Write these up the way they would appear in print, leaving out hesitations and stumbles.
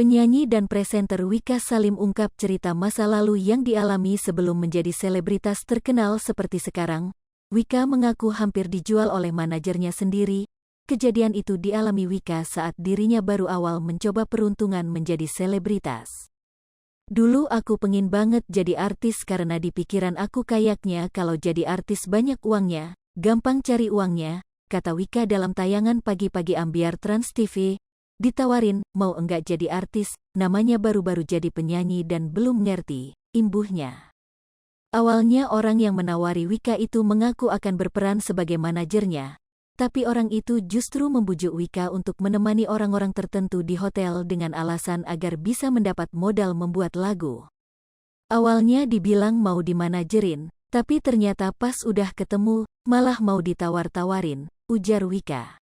Penyanyi dan presenter Wika Salim ungkap cerita masa lalu yang dialami sebelum menjadi selebritas terkenal seperti sekarang. Wika mengaku hampir dijual oleh manajernya sendiri. Kejadian itu dialami Wika saat dirinya baru awal mencoba peruntungan menjadi selebritas. Dulu aku pengen banget jadi artis karena di pikiran aku kayaknya kalau jadi artis banyak uangnya, gampang cari uangnya, kata Wika dalam tayangan Pagi-Pagi Ambiar Trans TV. Ditawarin, mau enggak jadi artis, namanya baru-baru jadi penyanyi dan belum ngerti, imbuhnya. Awalnya orang yang menawari Wika itu mengaku akan berperan sebagai manajernya, tapi orang itu justru membujuk Wika untuk menemani orang-orang tertentu di hotel dengan alasan agar bisa mendapat modal membuat lagu. Awalnya dibilang mau dimanajerin, tapi ternyata pas udah ketemu, malah mau ditawar-tawarin, ujar Wika.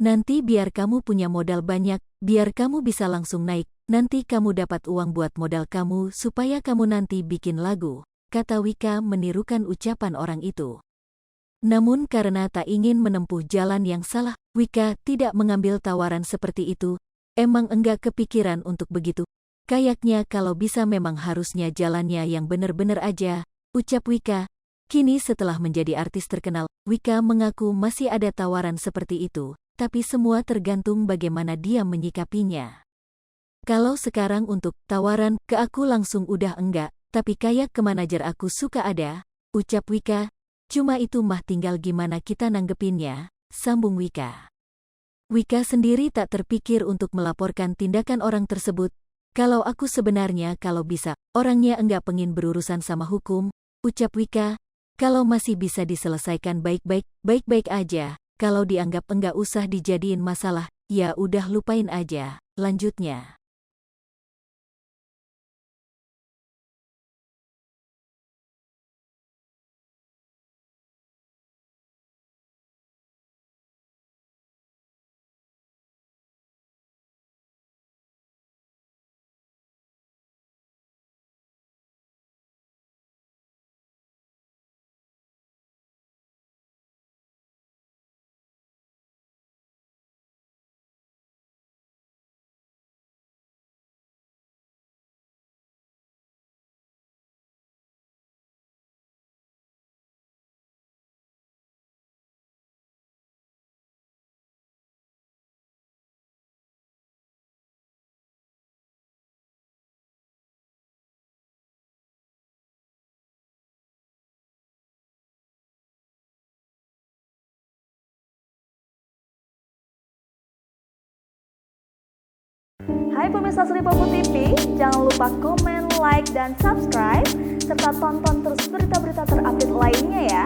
Nanti biar kamu punya modal banyak, biar kamu bisa langsung naik, nanti kamu dapat uang buat modal kamu supaya kamu nanti bikin lagu, kata Wika menirukan ucapan orang itu. Namun karena tak ingin menempuh jalan yang salah, Wika tidak mengambil tawaran seperti itu. Emang enggak kepikiran untuk begitu. Kayaknya kalau bisa memang harusnya jalannya yang bener-bener aja, ucap Wika. Kini setelah menjadi artis terkenal, Wika mengaku masih ada tawaran seperti itu. Tapi semua tergantung bagaimana dia menyikapinya. Kalau sekarang untuk tawaran ke aku langsung udah enggak, tapi kayak ke manajer aku suka ada, ucap Wika. Cuma itu mah tinggal gimana kita nanggepinnya, sambung Wika. Wika sendiri tak terpikir untuk melaporkan tindakan orang tersebut. Kalau aku sebenarnya kalau bisa, orangnya enggak pengen berurusan sama hukum, ucap Wika. Kalau masih bisa diselesaikan baik-baik aja. Kalau dianggap enggak usah dijadiin masalah, ya udah lupain aja, lanjutnya. Hai pemirsa Sri Popo TV, jangan lupa komen, like, dan subscribe, serta tonton terus berita-berita terupdate lainnya ya.